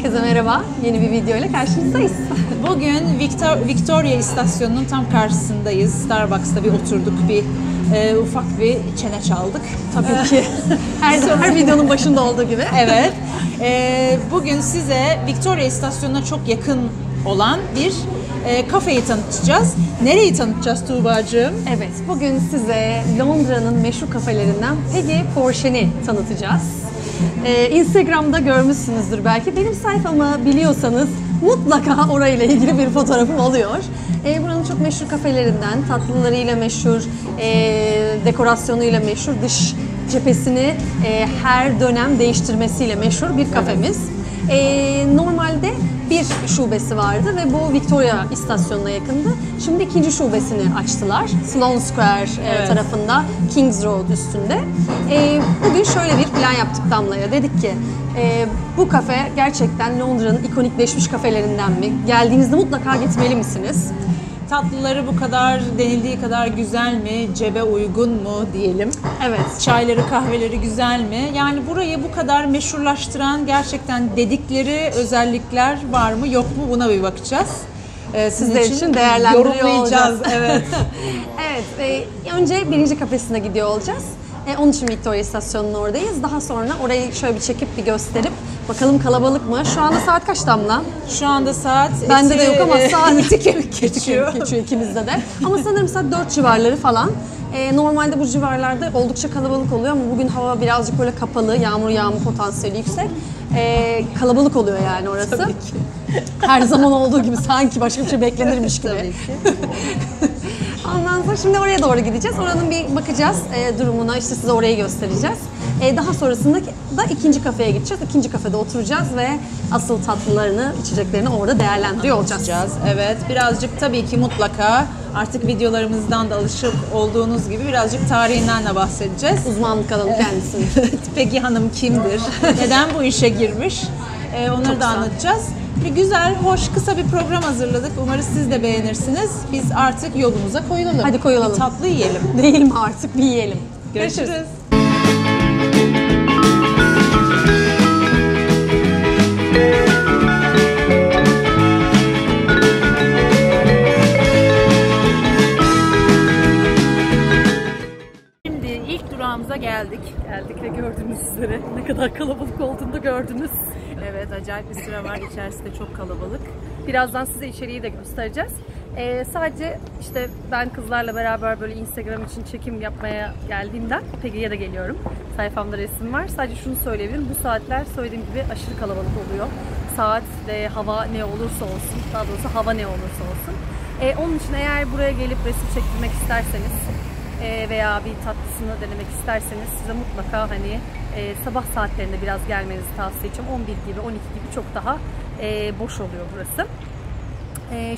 Herkese merhaba. Yeni bir video ile karşınızdayız. Bugün Victoria istasyonunun tam karşısındayız. Starbucks'ta bir oturduk, ufak bir çene çaldık. Tabii ki. Her videonun başında olduğu gibi. Evet. Bugün size Victoria istasyonuna çok yakın olan bir kafeyi tanıtacağız. Nereyi tanıtacağız Tuğba'cığım? Evet, bugün size Londra'nın meşhur kafelerinden Peggy Porcelain'i tanıtacağız. Instagram'da görmüşsünüzdür belki. Benim sayfamı biliyorsanız mutlaka orayla ilgili bir fotoğrafım oluyor. Buranın çok meşhur kafelerinden, tatlılarıyla meşhur, dekorasyonuyla meşhur, dış cephesini her dönem değiştirmesiyle meşhur bir kafemiz. Normalde bir şubesi vardı ve bu Victoria istasyonuna yakındı. Şimdi ikinci şubesini açtılar. Sloane Square tarafında, Kings Road üstünde. Bugün şöyle bir plan yaptık Damla'ya. Dedik ki bu kafe gerçekten Londra'nın ikonikleşmiş kafelerinden mi? Geldiğinizde mutlaka gitmeli misiniz? Tatlıları bu kadar denildiği kadar güzel mi? Cebe uygun mu diyelim? Evet. Çayları, kahveleri güzel mi? Yani burayı bu kadar meşhurlaştıran gerçekten dedikleri özellikler var mı yok mu? Buna bir bakacağız. Sizler için değerlendiriyor olacağız. Evet. Evet. Önce birinci kafesine gidiyor olacağız. Onun için Victoria istasyonunun oradayız. Daha sonra orayı şöyle bir çekip bir gösterip bakalım kalabalık mı? Şu anda saat kaç Damla? Şu anda saat... Bende de yok ama saat geçiyor ikimizde de. Ama sanırım saat 4 civarları falan. Normalde bu civarlarda oldukça kalabalık oluyor ama bugün hava birazcık böyle kapalı, yağmur potansiyeli yüksek. Kalabalık oluyor yani orası. Tabii ki. Her zaman olduğu gibi sanki başka bir şey beklenirmiş gibi. Tabii ki. Ondan sonra şimdi oraya doğru gideceğiz. Oranın bir bakacağız durumuna, işte size orayı göstereceğiz. Daha sonrasında da ikinci kafeye gideceğiz. İkinci kafede oturacağız ve asıl tatlılarını, içeceklerini orada değerlendiriyor olacağız. Evet, birazcık tabii ki mutlaka artık videolarımızdan da alışık olduğunuz gibi birazcık tarihinden de bahsedeceğiz. Uzmanlık alalım kendisini. Peggy Hanım kimdir? Neden bu işe girmiş? Onları da anlatacağız. Bir güzel, hoş, kısa bir program hazırladık. Umarız siz de beğenirsiniz. Biz artık yolumuza koyulalım. Hadi koyulalım. Bir tatlı yiyelim. Değil mi artık? Bir yiyelim. Görüşürüz. Şimdi ilk durağımıza geldik. Geldik ve gördüğünüz üzere ne kadar kalabalık olduğunu da gördünüz. Evet, acayip bir sıra var. İçerisi de çok kalabalık. Birazdan size içeriği de göstereceğiz. Sadece işte ben kızlarla beraber böyle Instagram için çekim yapmaya geldiğimden Peggy'ye de geliyorum. Sayfamda resim var. Sadece şunu söyleyebilirim. Bu saatler söylediğim gibi aşırı kalabalık oluyor. Saat ve hava ne olursa olsun, daha doğrusu hava ne olursa olsun. Onun için eğer buraya gelip resim çektirmek isterseniz veya bir tatlısını denemek isterseniz size mutlaka sabah saatlerinde biraz gelmenizi tavsiye edeceğim. 11 gibi, 12 gibi çok daha boş oluyor burası.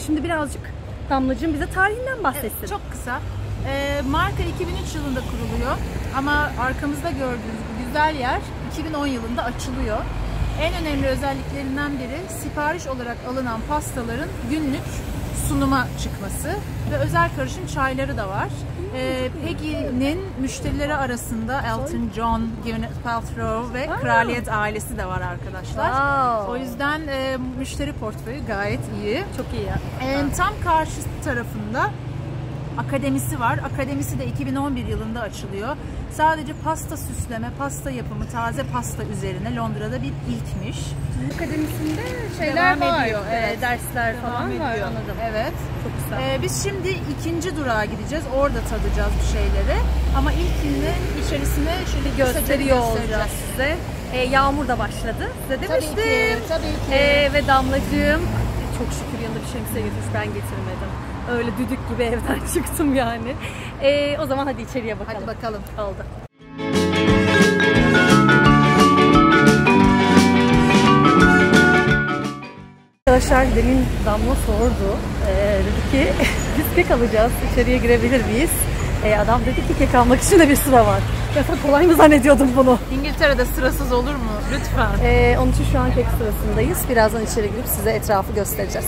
Şimdi birazcık Damlacığım bize tarihinden bahsetsin. Evet, çok kısa. Marka 2003 yılında kuruluyor ama arkamızda gördüğünüz bu güzel yer 2010 yılında açılıyor. En önemli özelliklerinden biri sipariş olarak alınan pastaların günlük sunuma çıkması ve özel karışım çayları da var. Peggy'nin müşterileri arasında Elton John, Gwyneth Paltrow ve kraliyet ailesi de var arkadaşlar. Wow. O yüzden müşteri portföyü gayet iyi. Çok iyi ya. Tam karşı tarafında akademisi var. Akademisi de 2011 yılında açılıyor. Sadece pasta süsleme, pasta yapımı, taze pasta üzerine Londra'da bir ilkmiş. Akademisinde şeyler devam var, ediyor, evet. dersler Devam falan var, ediyor. anladım. Evet. Çok güzel. Biz şimdi ikinci durağa gideceğiz. Orada tadacağız bir şeyleri. Ama ilkinde içerisine şöyle Gösteriyor olacağız size. Yağmur da başladı. Size demiştim. Tabii ki. Ve Damlacığım çok şükür yanında bir şemsiye getirmiş, ben getirmedim. Öyle düdük gibi evden çıktım yani. O zaman hadi içeriye bakalım. Hadi bakalım. Oldu. Arkadaşlar demin Damla sordu. Dedi ki biz kek alacağız, içeriye girebilir miyiz? Adam dedi ki kek almak için de bir sıra var. Ya sen kolay mı zannediyordun bunu? İngiltere'de sırasız olur mu? Lütfen. Onun için şu an kek sırasındayız. Birazdan içeri girip size etrafı göstereceğiz.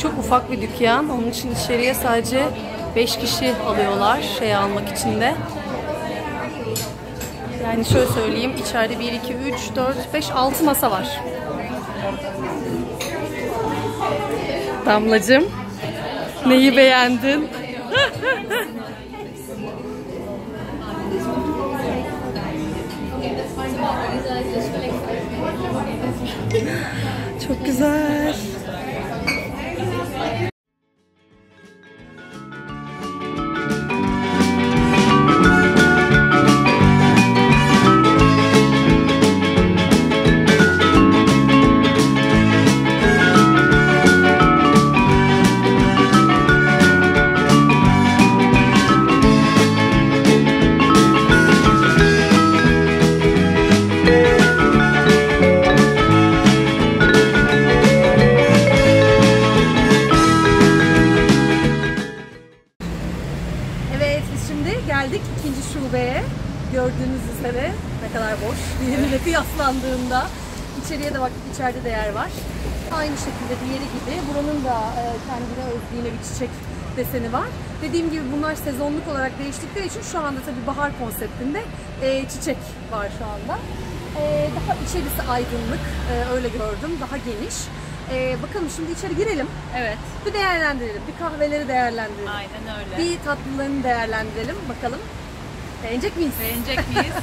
Çok ufak bir dükkan. Onun için içeriye sadece 5 kişi alıyorlar şey almak için de. Yani şöyle söyleyeyim, içeride 1, 2, 3, 4, 5, 6 masa var. Damlacığım, neyi beğendin? Çok güzel. Geldik ikinci şubeye. Gördüğünüz üzere ne kadar boş. Diğeriyle kıyaslandığında. İçeriye de baktık, içeride de yer var. Aynı şekilde diğeri gibi. Buranın da kendine özgü yine bir çiçek deseni var. Dediğim gibi bunlar sezonluk olarak değiştikleri için şu anda tabii bahar konseptinde çiçek var şu anda. Daha içerisi aydınlık, öyle gördüm. Daha geniş. Bakalım şimdi içeri girelim. Evet. Bir değerlendirelim. Bir kahveleri değerlendirelim. Aynen öyle. Bir tatlılarını değerlendirelim. Bakalım beğenecek miyiz? Beğenecek miyiz?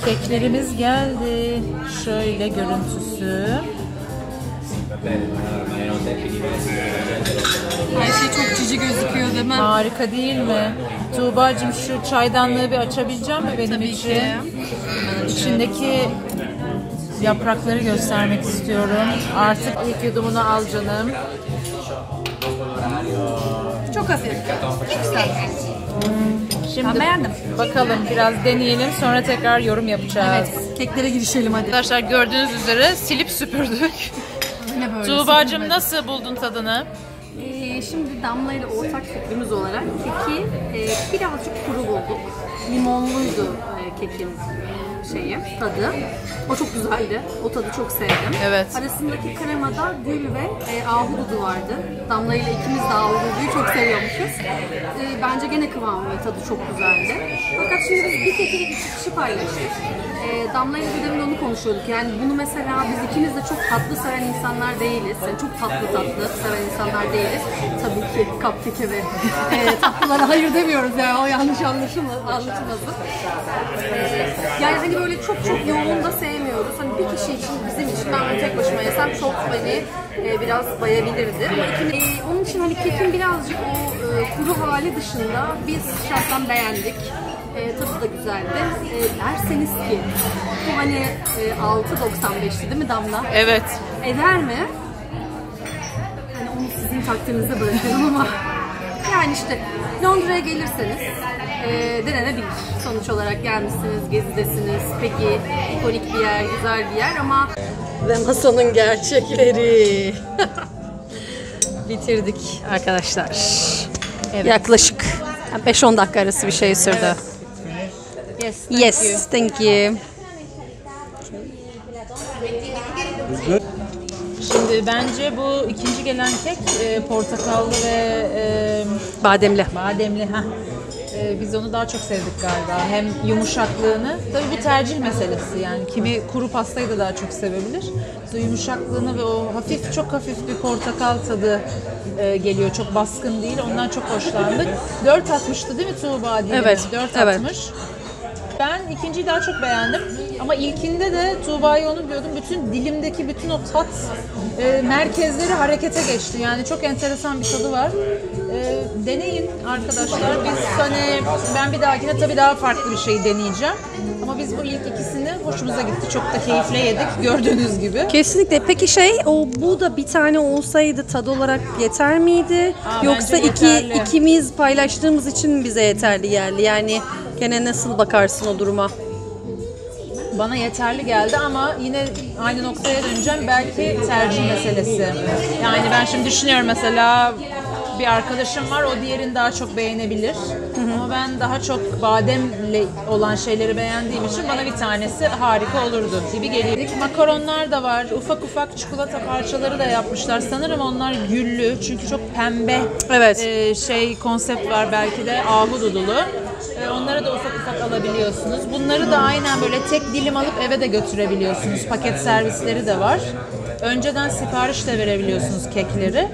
Keklerimiz geldi. Şöyle görüntüsü. Her şey çok cici gözüküyor değil mi? Harika değil mi? Tuğba'cığım şu çaydanlığı bir açabilecek mi benim Tabii için? ki. İçindeki yaprakları göstermek istiyorum. Artık ilk yudumunu al canım. Çok hafif. Çok güzel. Şimdi Ben beğendim. bakalım biraz deneyelim, sonra tekrar yorum yapacağız. Evet, keklere girişelim hadi. Arkadaşlar gördüğünüz üzere silip süpürdük. Yine böyle Tuğba'cığım süpürmedim. nasıl buldun tadını? Şimdi Damla ile ortak fikrimiz olarak keki birazcık kuru bulduk. Limonluydu kekin tadı. O çok güzeldi. O tadı çok sevdim. Evet. Arasındaki kremada gül ve ahududu vardı. Damla ile ikimiz de ahududuyu çok seviyormuşuz. Bence gene kıvamı ve tadı çok güzeldi. Fakat şimdi biz bir keki iki kişi paylaştık. Damla ile demin onu konuşuyorduk. Yani bunu mesela biz ikimiz de çok tatlı seven insanlar değiliz. Yani çok tatlı seven insanlar değiliz. Tabii ki cupcake'e ve tatlılara hayır demiyoruz yani. O yanlış anlaşılmasın. Yani hani böyle çok yoğun da sevmiyoruz. Hani bir kişi için, bizim için ben bunu tek başıma yesem çok beni biraz bayabilirdi. Onun için hani kekin birazcık o kuru hali dışında biz şahsen beğendik. Tadı da güzeldi. Derseniz ki bu hani 6.95'ti değil mi Damla? Evet. Eder mi? Hani onu sizin takdirinize bırakıyorum ama yani işte Londra'ya gelirseniz denenebilir. Sonuç olarak gelmişsiniz, gezidesiniz. Peki ikonik bir yer, güzel bir yer ama ve masanın gerçekleri. Bitirdik arkadaşlar. Evet. Yaklaşık 5-10 dakika arası bir şey sürdü. Evet. Yes, thank you. Şimdi bence bu ikinci gelen kek portakallı ve Bademli. bademli. Biz onu daha çok sevdik galiba. Hem yumuşaklığını, tabii bu tercih meselesi yani. Kimi kuru pastayı da daha çok sevebilir. O yumuşaklığını ve o çok hafif bir portakal tadı geliyor. Çok baskın değil. Ondan çok hoşlandık. 4.60'tı değil mi Tuğba? Evet. 4.60. Evet. Ben ikinciyi daha çok beğendim. Ama ilkinde de Tuğba'ya onu diyordum. Bütün dilimdeki bütün o tat merkezleri harekete geçti. Yani çok enteresan bir tadı var. Deneyin arkadaşlar. Biz hani ben bir dahakine tabii daha farklı bir şey deneyeceğim. Ama biz bu ilk ikisini hoşumuza gitti. Çok da keyifle yedik gördüğünüz gibi. Kesinlikle. Peki bu da bir tane olsaydı tadı olarak yeter miydi? Yoksa bence yeterli. ikimiz paylaştığımız için mi bize yeterli geldi? Yani gene nasıl bakarsın o duruma? Bana yeterli geldi ama yine aynı noktaya döneceğim. Belki tercih meselesi. Yani ben şimdi düşünüyorum mesela bir arkadaşım var, o diğerini daha çok beğenebilir. Ama ben daha çok bademle olan şeyleri beğendiğim için bana bir tanesi harika olurdu gibi geliyor. Makaronlar da var, ufak ufak çikolata parçaları da yapmışlar. Sanırım onlar güllü çünkü çok pembe Evet. Konsept var belki de ahududulu. Onları da ufak ufak alabiliyorsunuz. Bunları da aynen böyle tek dilim alıp eve de götürebiliyorsunuz. Paket servisleri de var. Önceden sipariş de verebiliyorsunuz kekleri.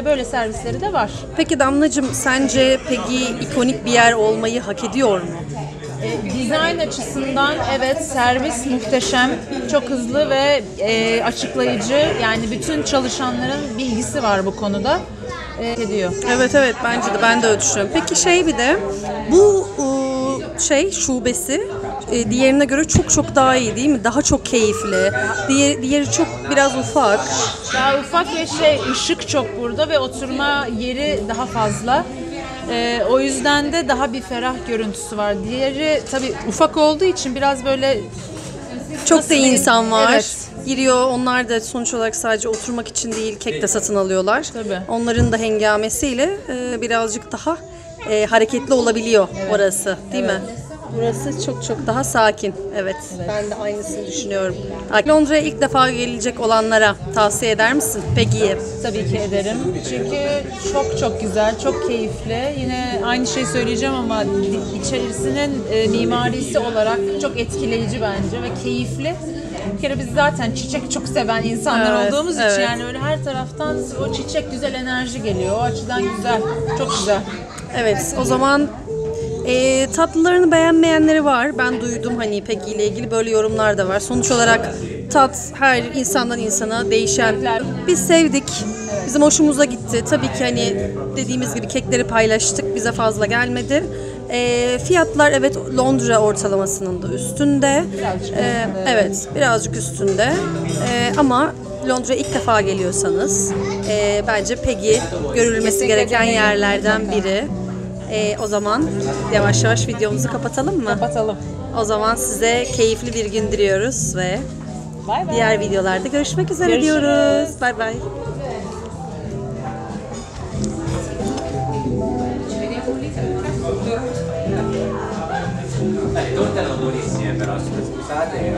Böyle servisleri de var. Peki Damlacığım, sence Peggy ikonik bir yer olmayı hak ediyor mu? Dizayn açısından evet, servis muhteşem, çok hızlı ve açıklayıcı. Yani bütün çalışanların bilgisi var bu konuda. Ediyor. Evet bence de, ben de öyle düşünüyorum. Peki bir de bu şubesi diğerine göre çok daha iyi değil mi? Daha çok keyifli. Diğeri çok biraz ufak. Daha ufak ve ışık çok burada ve oturma yeri daha fazla. O yüzden de daha bir ferah görüntüsü var. Diğeri tabii ufak olduğu için biraz böyle Çok da insan var. Evet. Giriyor. Onlar da sonuç olarak sadece oturmak için değil, kek de satın alıyorlar. Tabii. Onların da hengamesiyle birazcık daha hareketli olabiliyor orası, değil mi? Burası çok daha sakin. Evet. Ben de aynısını düşünüyorum. Londra'ya ilk defa gelecek olanlara tavsiye eder misin Peggy'yi? Tabii ki ederim. Çünkü çok güzel, çok keyifli. Yine aynı şeyi söyleyeceğim ama içerisinin mimarisi olarak çok etkileyici bence ve keyifli. Bir kere biz zaten çiçek çok seven insanlar olduğumuz için yani öyle her taraftan o çiçek güzel enerji geliyor. O açıdan güzel, çok güzel. Evet, o zaman tatlılarını beğenmeyenleri var. Ben duydum hani Peggy ile ilgili böyle yorumlar da var. Sonuç olarak tat her insandan insana değişen. Biz sevdik. Bizim hoşumuza gitti. Tabii ki hani dediğimiz gibi kekleri paylaştık. Bize fazla gelmedi. Fiyatlar evet Londra ortalamasının da üstünde. Evet, birazcık üstünde. Ama Londra'ya ilk defa geliyorsanız bence Peggy görülmesi gereken yerlerden biri. O zaman yavaş yavaş videomuzu kapatalım mı? Kapatalım. O zaman size keyifli bir gün diliyoruz ve Bay bay. diğer videolarda görüşmek üzere Görüşürüz. diyoruz. Bay bay. Le torte erano buonissime però, scusate.